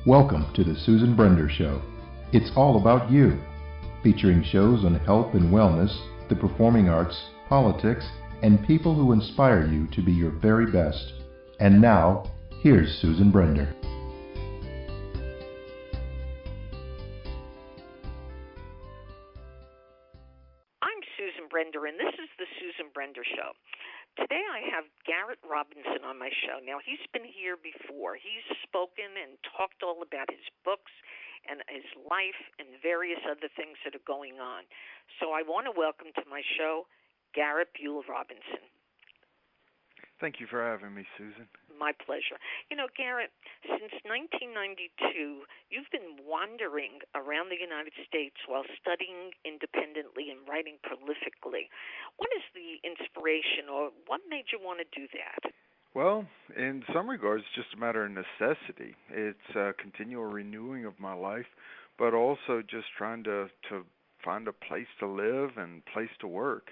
Welcome to the Susan Brender Show. It's all about you, featuring shows on health and wellness, the performing arts, politics, and people who inspire you to be your very best. And now, here's Susan Brender. I'm Susan Brender, and this is the Susan Brender Show. Today I have Garrett Robinson on my show. Now, he's been here before. He's spoken and talked all about his books and his life and various other things that are going on. So I want to welcome to my show Garrett Buhl Robinson. Thank you for having me, Susan. My pleasure. You know, Garrett, since 1992, you've been wandering around the United States while studying independently and writing prolifically. What is the inspiration, or what made you want to do that? Well, in some regards, it's just a matter of necessity. It's a continual renewing of my life, but also just trying to find a place to live and place to work.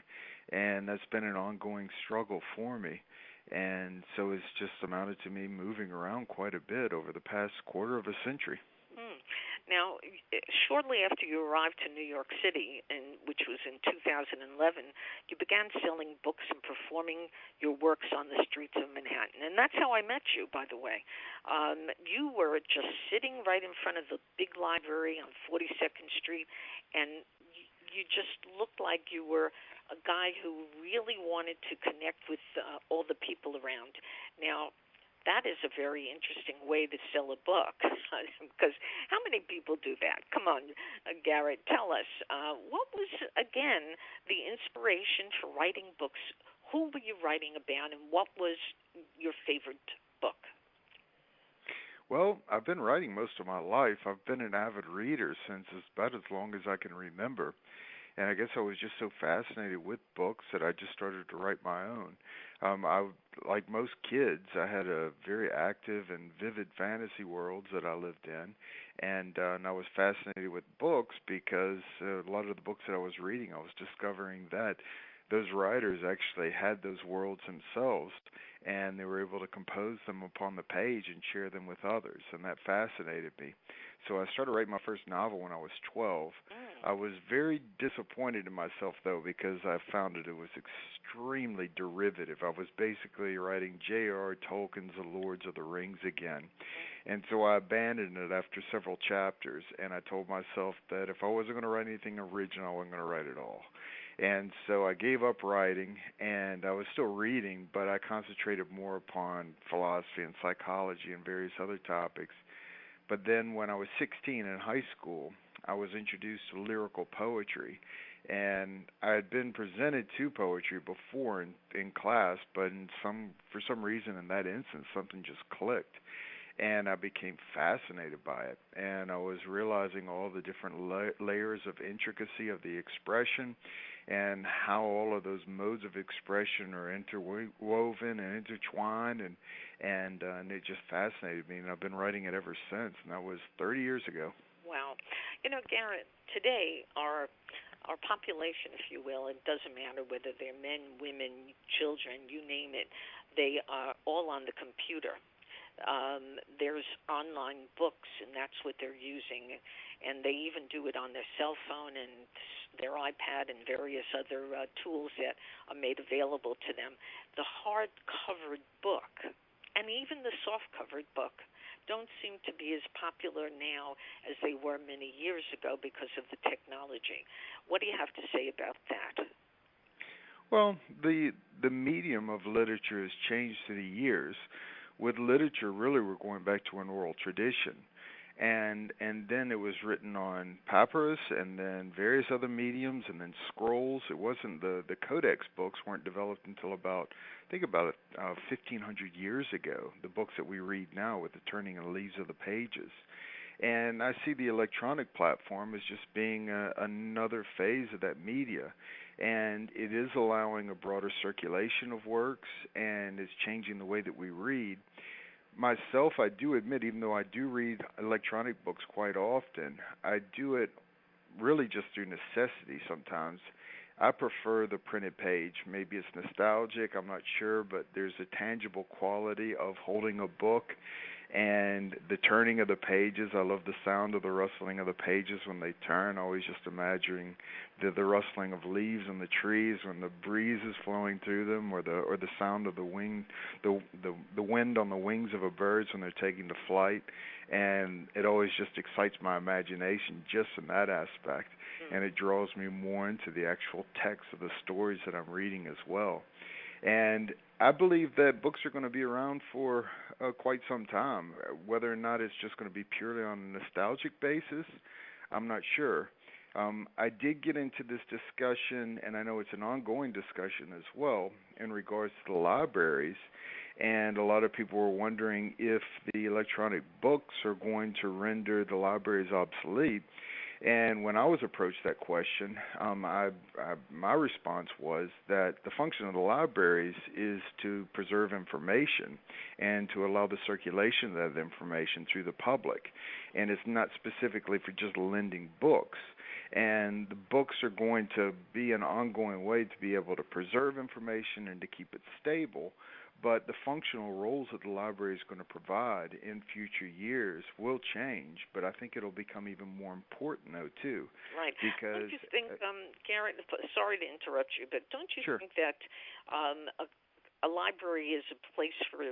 And that's been an ongoing struggle for me. And so it's just amounted to me moving around quite a bit over the past quarter of a century. Now, shortly after you arrived to New York City, which was in 2011, you began selling books and performing your works on the streets of Manhattan. And that's how I met you, by the way. You were just sitting right in front of the big library on 42nd Street, and you just looked like you were a guy who really wanted to connect with all the people around. Now, that is a very interesting way to sell a book, because how many people do that? Come on, Garrett, tell us. What was, again, the inspiration for writing books? Who were you writing about, and what was your favorite book? Well, I've been writing most of my life. I've been an avid reader since about as long as I can remember. And I guess I was just so fascinated with books that I just started to write my own. Like most kids, I had a very active and vivid fantasy worlds that I lived in. And I was fascinated with books because a lot of the books that I was reading, I was discovering that those writers actually had those worlds themselves, and they were able to compose them upon the page and share them with others, and that fascinated me. So I started writing my first novel when I was 12. I was very disappointed in myself, though, because I found that it was extremely derivative. I was basically writing J.R. Tolkien's The Lords of the Rings again. And so I abandoned it after several chapters, and I told myself that if I wasn't going to write anything original, I wasn't going to write it all. And so I gave up writing, and I was still reading, but I concentrated more upon philosophy and psychology and various other topics. But then when I was 16 in high school, I was introduced to lyrical poetry, and I had been presented to poetry before in class, but for some reason in that instance, something just clicked. And I became fascinated by it, and I was realizing all the different layers of intricacy of the expression and how all of those modes of expression are interwoven and intertwined, and it just fascinated me, and I've been writing it ever since, and that was 30 years ago. Wow. You know, Garrett, today our population, if you will, it doesn't matter whether they're men, women, children, you name it, they are all on the computer. There's online books, and that's what they're using, and they even do it on their cell phone and their iPad and various other tools that are made available to them. The hard-covered book and even the soft-covered book don't seem to be as popular now as they were many years ago because of the technology. What do you have to say about that? Well, the medium of literature has changed through the years. With literature, really, we're going back to an oral tradition, and then it was written on papyrus, and then various other mediums, and then scrolls. It wasn't the codex books weren't developed until about 1,500 years ago. The books that we read now with the turning of the leaves of the pages, and I see the electronic platform as just being another phase of that media. And it is allowing a broader circulation of works, and it's changing the way that we read. Myself, I do admit, even though I do read electronic books quite often, I do it really just through necessity sometimes. I prefer the printed page. Maybe it's nostalgic, I'm not sure, but there's a tangible quality of holding a book And the turning of the pages, I love the sound of the rustling of the pages when they turn. Always just imagining the rustling of leaves on the trees when the breeze is flowing through them, or the sound of the wind on the wings of a bird when they're taking to flight. And it always just excites my imagination just in that aspect, and it draws me more into the actual text of the stories that I'm reading as well. And I believe that books are going to be around for quite some time. Whether or not it's just going to be purely on a nostalgic basis, I'm not sure. I did get into this discussion, and I know it's an ongoing discussion as well, in regards to the libraries. And a lot of people were wondering if the electronic books are going to render the libraries obsolete. And when I was approached that question, my response was that the function of the libraries is to preserve information and to allow the circulation of that information through the public. And it's not specifically for just lending books. And the books are going to be an ongoing way to be able to preserve information and to keep it stable. But the functional roles that the library is going to provide in future years will change, but I think it'll become even more important, though, too. Right. Because, don't you think, Garrett, sorry to interrupt you, but don't you Sure. think that a library is a place for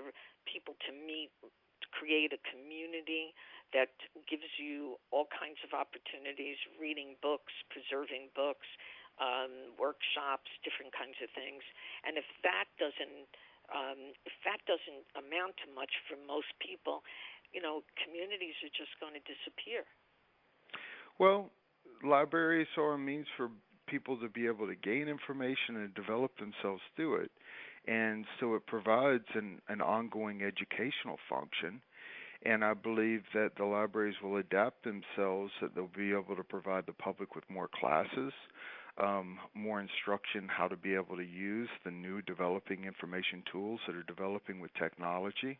people to meet, to create a community that gives you all kinds of opportunities, reading books, preserving books, workshops, different kinds of things, and if that doesn't amount to much for most people, communities are just going to disappear. Well, libraries are a means for people to be able to gain information and develop themselves through it. And so it provides an ongoing educational function. And I believe that the libraries will adapt themselves, that they'll be able to provide the public with more classes, more instruction how to be able to use the new developing information tools that are developing with technology.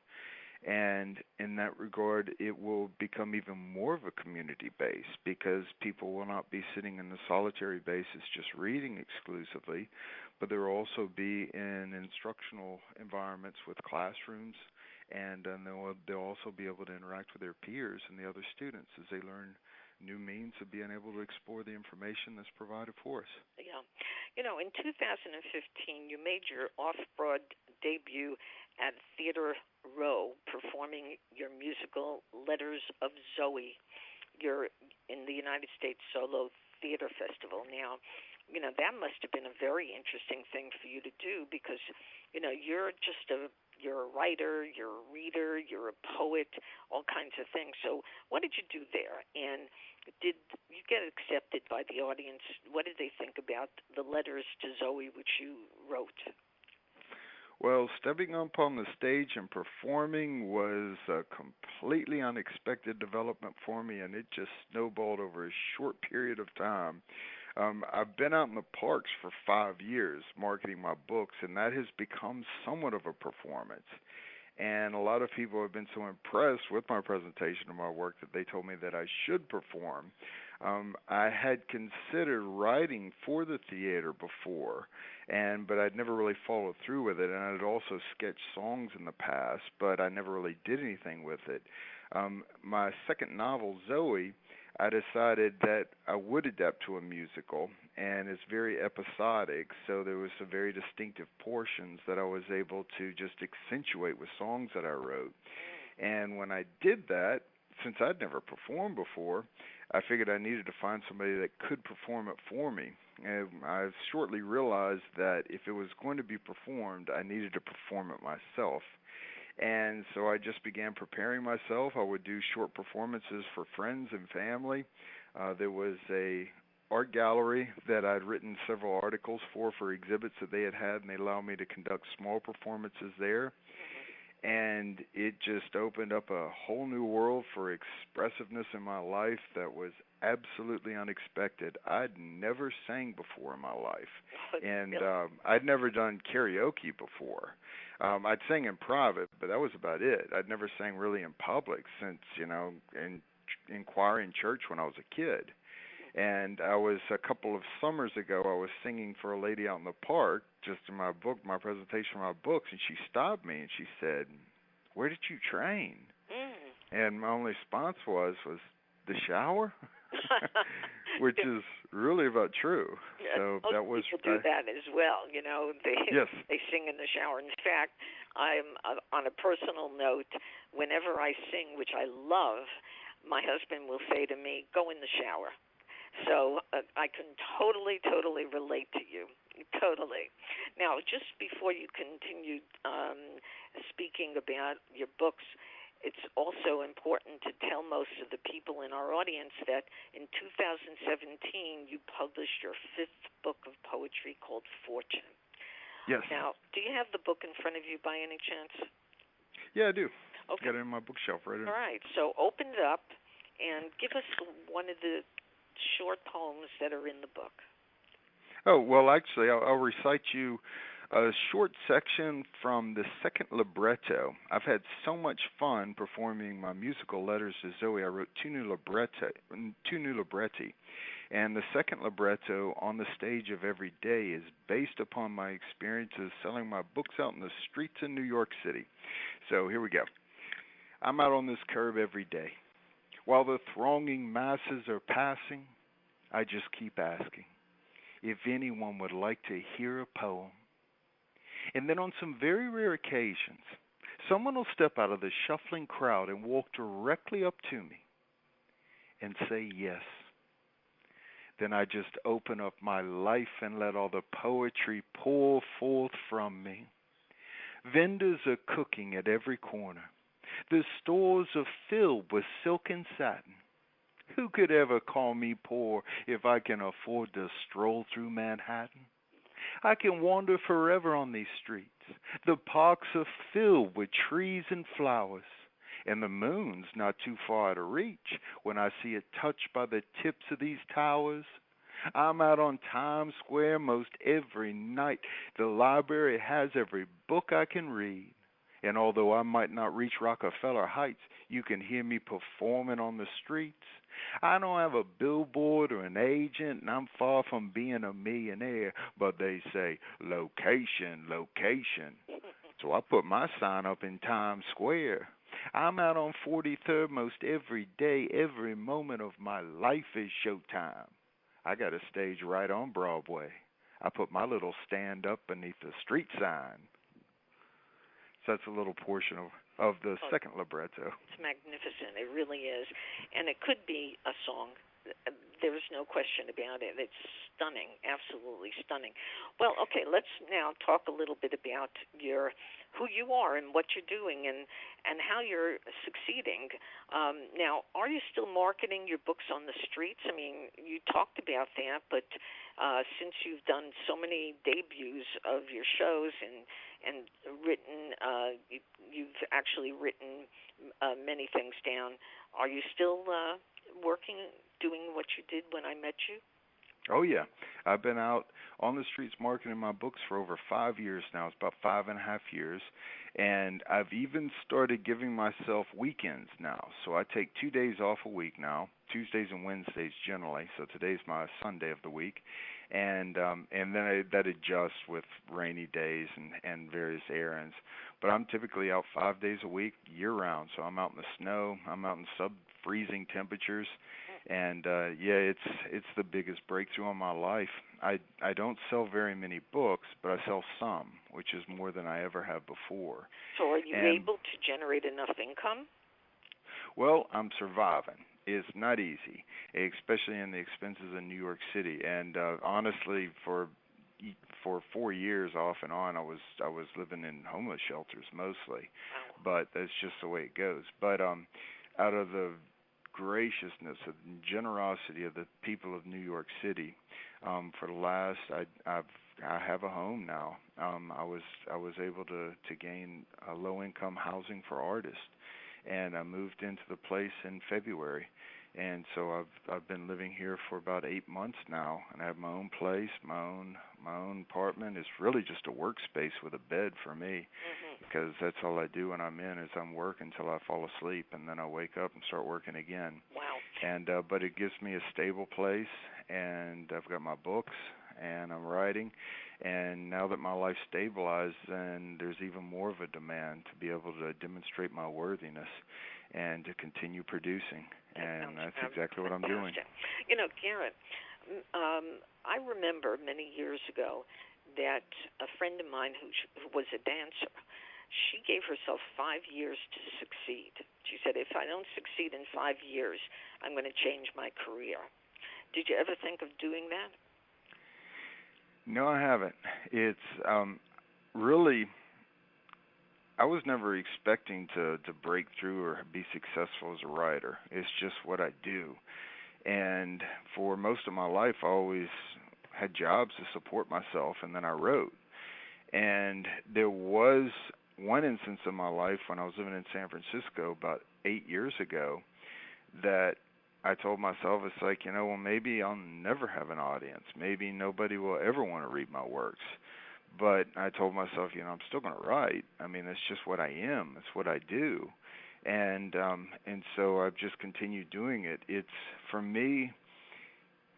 And in that regard, it will become even more of a community base, because people will not be sitting in the solitary basis just reading exclusively, but there will also be in instructional environments with classrooms, and they'll also be able to interact with their peers and the other students as they learn new means of being able to explore the information that's provided for us. Yeah. In 2015, you made your off-Broad debut at Theater Row, performing your musical Letters of Zoey. You're in the United States Solo Theater Festival. Now, that must have been a very interesting thing for you to do, because, you're a writer, you're a reader, you're a poet, all kinds of things. So what did you do there? And did you get accepted by the audience? What did they think about the Letters to Zoey, which you wrote? Well, stepping up on the stage and performing was a completely unexpected development for me, and it just snowballed over a short period of time. I've been out in the parks for 5 years marketing my books, and that has become somewhat of a performance. And a lot of people have been so impressed with my presentation of my work that they told me that I should perform. I had considered writing for the theater before, but I'd never really followed through with it. And I'd also sketched songs in the past, but I never really did anything with it. My second novel, Zoey, I decided that I would adapt to a musical, and it's very episodic, so there was some very distinctive portions that I was able to just accentuate with songs that I wrote. And when I did that, since I'd never performed before, I figured I needed to find somebody that could perform it for me. And I shortly realized that if it was going to be performed, I needed to perform it myself. And so I just began preparing myself. I would do short performances for friends and family. There was a art gallery that I'd written several articles for exhibits that they had, and they allowed me to conduct small performances there. And it just opened up a whole new world for expressiveness in my life that was absolutely unexpected. I'd never sang before in my life, and I'd never done karaoke before. I'd sang in private, but that was about it. I'd never sang really in public since, in choir in church when I was a kid. And I was, a couple of summers ago, I was singing for a lady out in the park, just in my presentation of my books, and she stopped me and she said, "Where did you train?" And my only response was the shower, which is really about true. So Most that was people do that as well. You know, yes. They sing in the shower. In fact, I'm on a personal note. Whenever I sing, which I love, my husband will say to me, "Go in the shower." So I can totally relate to you. Totally. Now, just before you continue speaking about your books, it's also important to tell most of the people in our audience that in 2017 you published your 5th book of poetry called Fortune. Yes. Now, do you have the book in front of you by any chance? Yeah, I do. Okay. Got it in my bookshelf right here. All right. So open it up and give us one of the short poems that are in the book. Oh, well, actually, I'll recite you a short section from the second libretto. I've had so much fun performing my musical letters to Zoey. I wrote two new libretti. And the second libretto, On the Stage of Every Day, is based upon my experiences selling my books out in the streets of New York City. So here we go. I'm out on this curb every day. While the thronging masses are passing, I just keep asking if anyone would like to hear a poem. And then on some very rare occasions, someone will step out of the shuffling crowd and walk directly up to me and say yes. Then I just open up my life and let all the poetry pour forth from me. Vendors are cooking at every corner. The stores are filled with silk and satin. Who could ever call me poor if I can afford to stroll through Manhattan? I can wander forever on these streets. The parks are filled with trees and flowers, and the moon's not too far to reach when I see it touched by the tips of these towers. I'm out on Times Square most every night. The library has every book I can read. And although I might not reach Rockefeller Heights, you can hear me performing on the streets. I don't have a billboard or an agent, and I'm far from being a millionaire, but they say, location, location. So I put my sign up in Times Square. I'm out on 43rd most every day. Every moment of my life is showtime. I got a stage right on Broadway. I put my little stand up beneath the street sign. So that's a little portion of the second libretto. It's magnificent. It really is. And it could be a song. There's no question about it. It's stunning, absolutely stunning. Well, okay, let's now talk a little bit about who you are and what you're doing and how you're succeeding. Now, are you still marketing your books on the streets? I mean, you talked about that, but since you've done so many debuts of your shows and written, you've actually written many things down, are you still working, doing what you did when I met you? Oh, yeah. I've been out on the streets marketing my books for over 5 years now. It's about 5.5 years. And I've even started giving myself weekends now. So I take 2 days off a week now, Tuesdays and Wednesdays generally. So today's my Sunday of the week. And then that adjusts with rainy days and various errands. But I'm typically out 5 days a week, year-round. So I'm out in the snow. I'm out in sub-freezing temperatures. And, it's the biggest breakthrough in my life. I don't sell very many books, but I sell some, which is more than I ever have before. So are you able to generate enough income? Well, I'm surviving. It's not easy, especially in the expenses in New York City. And honestly, for 4 years off and on, I was living in homeless shelters mostly. Wow. But that's just the way it goes. But out of the graciousness and generosity of the people of New York City, for the last, I have a home now. I was able to gain low-income housing for artists, and I moved into the place in February. And so I've been living here for about 8 months now, and I have my own place, my own apartment. It's really just a workspace with a bed for me, because that's all I do when I'm in is I'm working until I fall asleep, and then I wake up and start working again. Wow. And but it gives me a stable place, and I've got my books, and I'm writing. And now that my life's stabilized, then there's even more of a demand to be able to demonstrate my worthiness and to continue producing. And that's exactly what I'm doing. You know, Garrett, I remember many years ago that a friend of mine who was a dancer, she gave herself 5 years to succeed. She said, if I don't succeed in 5 years, I'm going to change my career. Did you ever think of doing that? No, I haven't. It's really, I was never expecting to break through or be successful as a writer. It's just what I do. And for most of my life, I always had jobs to support myself, and then I wrote. And there was one instance in my life when I was living in San Francisco about 8 years ago that I told myself, it's like, you know, well, maybe I'll never have an audience. Maybe nobody will ever want to read my works. But I told myself, you know, I'm still going to write. I mean, it's just what I am. It's what I do. And so I've just continued doing it. It's, for me,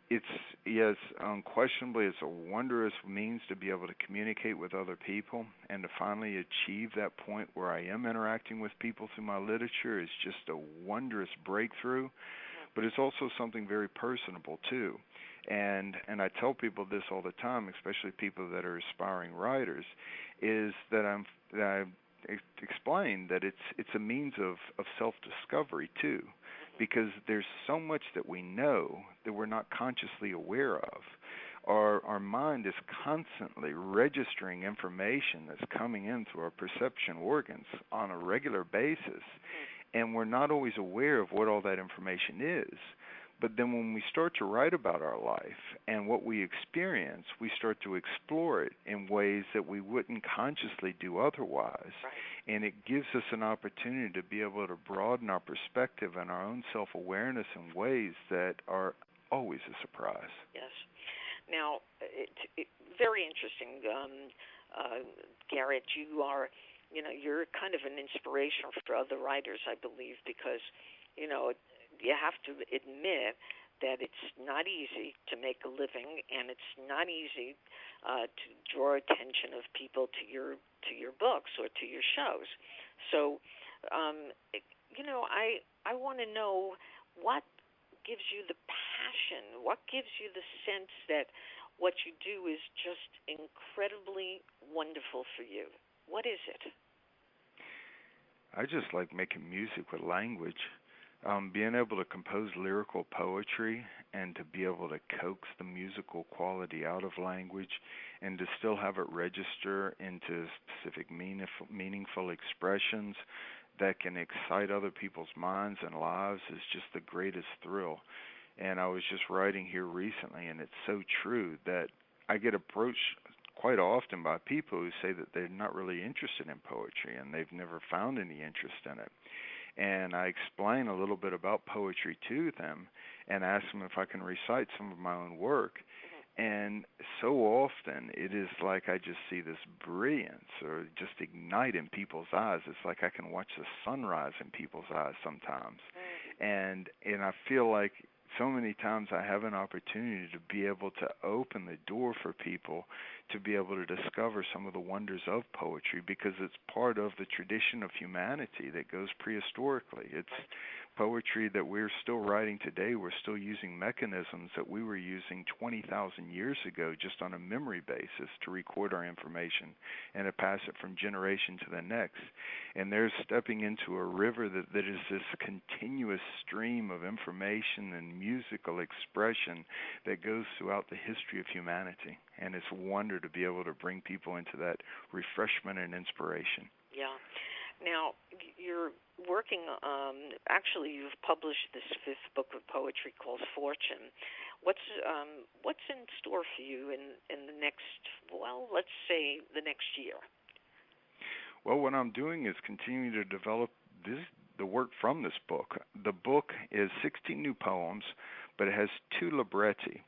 it's, yes, unquestionably, it's a wondrous means to be able to communicate with other people and to finally achieve that point where I am interacting with people through my literature is just a wondrous breakthrough. But it's also something very personable, too. And I tell people this all the time, especially people that are aspiring writers, is that I explain that it's a means of self-discovery, too, because there's so much that we know that we're not consciously aware of. Our mind is constantly registering information that's coming in through our perception organs on a regular basis, and we're not always aware of what all that information is. But then when we start to write about our life and what we experience, we start to explore it in ways that we wouldn't consciously do otherwise. Right. And it gives us an opportunity to be able to broaden our perspective and our own self-awareness in ways that are always a surprise. Yes. Now, it's very interesting, Garrett, you're kind of an inspiration for other writers, I believe, because, you have to admit that it's not easy to make a living, and it's not easy to draw attention of people to your books or to your shows. So, I want to know what gives you the passion, what gives you the sense that what you do is just incredibly wonderful for you. What is it? I just like making music with language. Being able to compose lyrical poetry and to be able to coax the musical quality out of language and to still have it register into specific meaningful expressions that can excite other people's minds and lives is just the greatest thrill. And I was just writing here recently, and it's so true that I get approached quite often by people who say that they're not really interested in poetry and they've never found any interest in it. And I explain a little bit about poetry to them and ask them if I can recite some of my own work. And so often it is like I just see this brilliance or just ignite in people's eyes. It's like I can watch the sunrise in people's eyes sometimes. And I feel like so many times I have an opportunity to be able to open the door for people to be able to discover some of the wonders of poetry because it's part of the tradition of humanity that goes prehistorically. It's poetry that we're still writing today. We're still using mechanisms that we were using 20,000 years ago just on a memory basis to record our information and to pass it from generation to the next. And they're stepping into a river that is this continuous stream of information and musical expression that goes throughout the history of humanity. And it's a wonder to be able to bring people into that refreshment and inspiration. Yeah. Now, you're working, actually you've published this 5th book of poetry called Fortune. What's in store for you in the next, let's say the next year? Well, what I'm doing is continuing to develop the work from this book. The book is 16 new poems, but it has 2 libretti.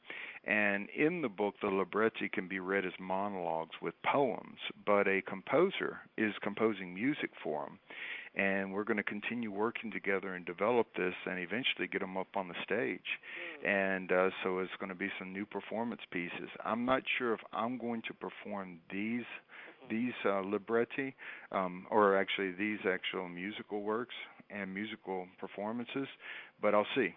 And in the book, the libretti can be read as monologues with poems, but a composer is composing music for them. and we're going to continue working together and develop this and eventually get them up on the stage. And so it's going to be some new performance pieces. I'm not sure if I'm going to perform these libretti, or actually these actual musical works and musical performances, but I'll see.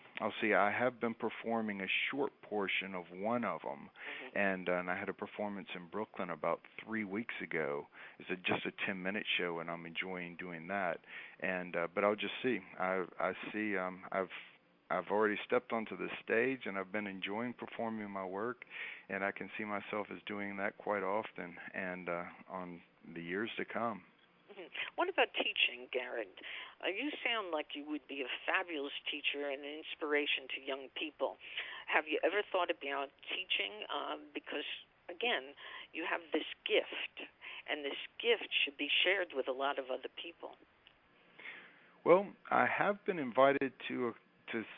I have been performing a short portion of one of them, and I had a performance in Brooklyn about 3 weeks ago. It's just a 10-minute show, and I'm enjoying doing that. And but I'll just see. I see. I've already stepped onto the stage, and I've been enjoying performing my work, and I can see myself as doing that quite often and on the years to come. What about teaching, Garrett? You sound like you would be a fabulous teacher and an inspiration to young people. Have you ever thought about teaching? Because, again, you have this gift, and this gift should be shared with a lot of other people. Well, I have been invited to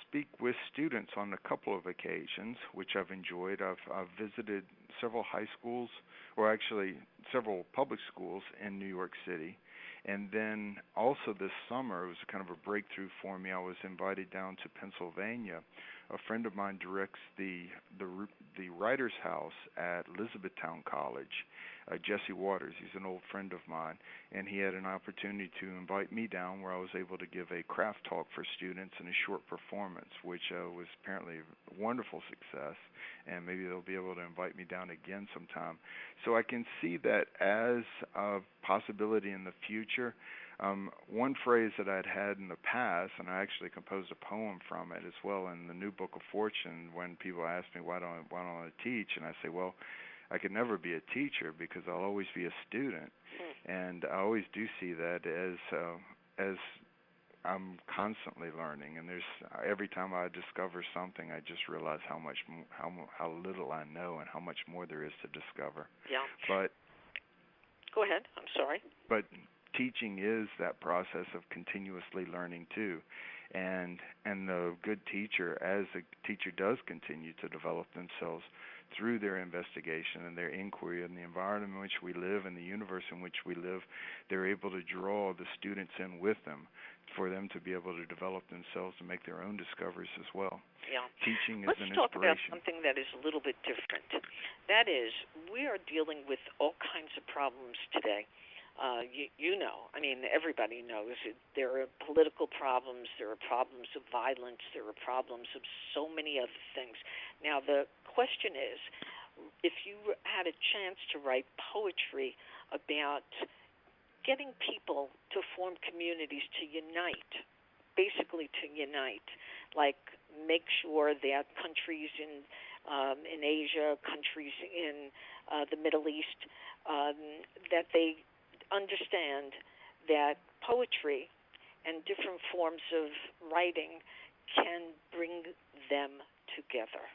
speak with students on a couple of occasions, which I've enjoyed. I've visited several high schools, or actually several public schools in New York City. And then also this summer, it was kind of a breakthrough for me. I was invited down to Pennsylvania. A friend of mine directs the Writers' House at Elizabethtown College, Jesse Waters. He's an old friend of mine, and he had an opportunity to invite me down where I was able to give a craft talk for students in a short performance, which was apparently a wonderful success, and maybe they'll be able to invite me down again sometime. So I can see that as a possibility in the future. One phrase that I'd had in the past, and I actually composed a poem from it as well in the new Book of Fortune, when people ask me why don't I teach, and I say, well, I could never be a teacher because I'll always be a student, and I always do see that as I'm constantly learning, and there's every time I discover something, I just realize how little I know and how much more there is to discover. Yeah. But go ahead. I'm sorry. But teaching is that process of continuously learning too, and the good teacher, as a teacher does continue to develop themselves through their investigation and their inquiry in the environment in which we live and the universe in which we live, they're able to draw the students in with them for them to be able to develop themselves and make their own discoveries as well. Yeah. Teaching is Let's an talk about inspiration. something that is a little bit different. That is, we are dealing with all kinds of problems today. You know, I mean, everybody knows it. There are political problems, there are problems of violence, there are problems of so many other things. Now, the question is, if you had a chance to write poetry about getting people to form communities to unite, basically to unite, like make sure that countries in Asia, countries in the Middle East, that they understand that poetry and different forms of writing can bring them together.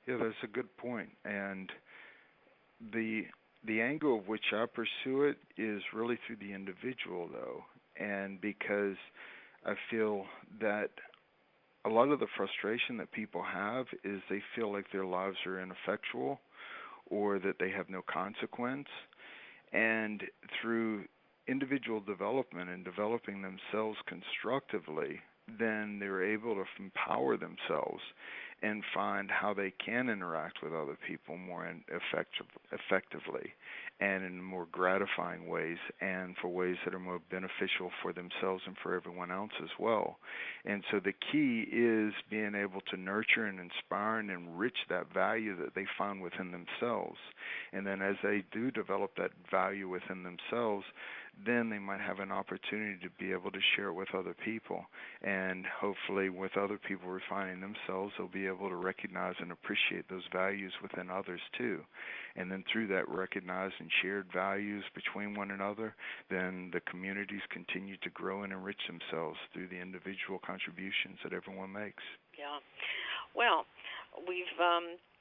Yeah, that's a good point. And the angle of which I pursue it is really through the individual, though, and because I feel that a lot of the frustration that people have is they feel like their lives are ineffectual or that they have no consequence. And through individual development and developing themselves constructively, then they're able to empower themselves and find how they can interact with other people more effectively and in more gratifying ways, and for ways that are more beneficial for themselves and for everyone else as well. And so the key is being able to nurture and inspire and enrich that value that they find within themselves. And then as they do develop that value within themselves, then they might have an opportunity to be able to share it with other people. And hopefully with other people refining themselves, they'll be able to recognize and appreciate those values within others too. And then through that recognized and shared values between one another, then the communities continue to grow and enrich themselves through the individual contributions that everyone makes. Yeah. Well, we've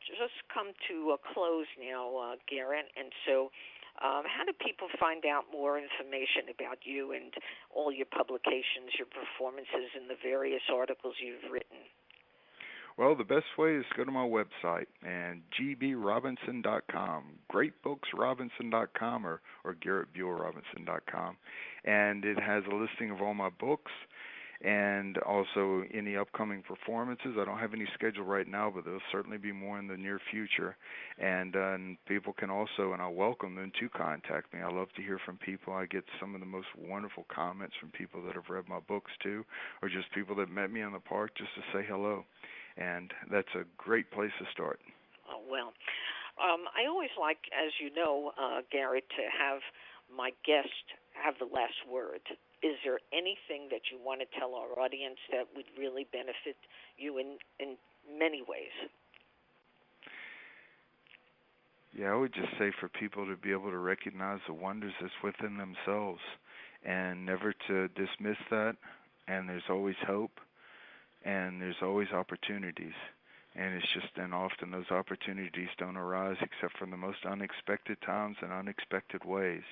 just come to a close now, Garrett, and so how do people find out more information about you and all your publications, your performances, and the various articles you've written? Well, the best way is to go to my website, and gbrobinson.com, greatbooksrobinson.com, or garrettbuhlrobinson.com. And it has a listing of all my books and also any upcoming performances. I don't have any scheduled right now, but there'll certainly be more in the near future. And people can also, and I welcome them to contact me. I love to hear from people. I get some of the most wonderful comments from people that have read my books too, or just people that met me in the park just to say hello. And that's a great place to start. Oh, well, I always like, as you know, Garrett, to have my guest have the last word. Is there anything that you want to tell our audience that would really benefit you in many ways? Yeah, I would just say for people to be able to recognize the wonders that's within themselves and never to dismiss that. And there's always hope, and there's always opportunities. And it's just, and often those opportunities don't arise except from the most unexpected times and unexpected ways.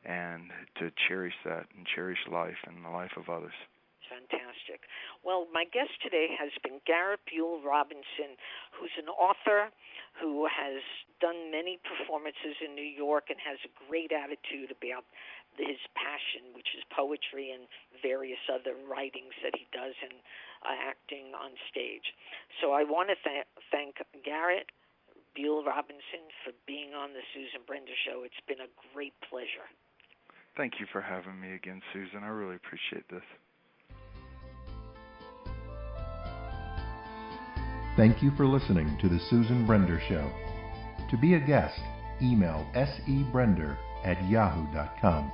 And to cherish that and cherish life and the life of others. Fantastic. Well, my guest today has been Garrett Buhl Robinson, who's an author who has done many performances in New York and has a great attitude about his passion, which is poetry and various other writings that he does and acting on stage. So I want to thank Garrett Buhl Robinson for being on the Susan Brender Show. It's been a great pleasure. Thank you for having me again, Susan. I really appreciate this. Thank you for listening to The Susan Brender Show. To be a guest, email sebrender@yahoo.com.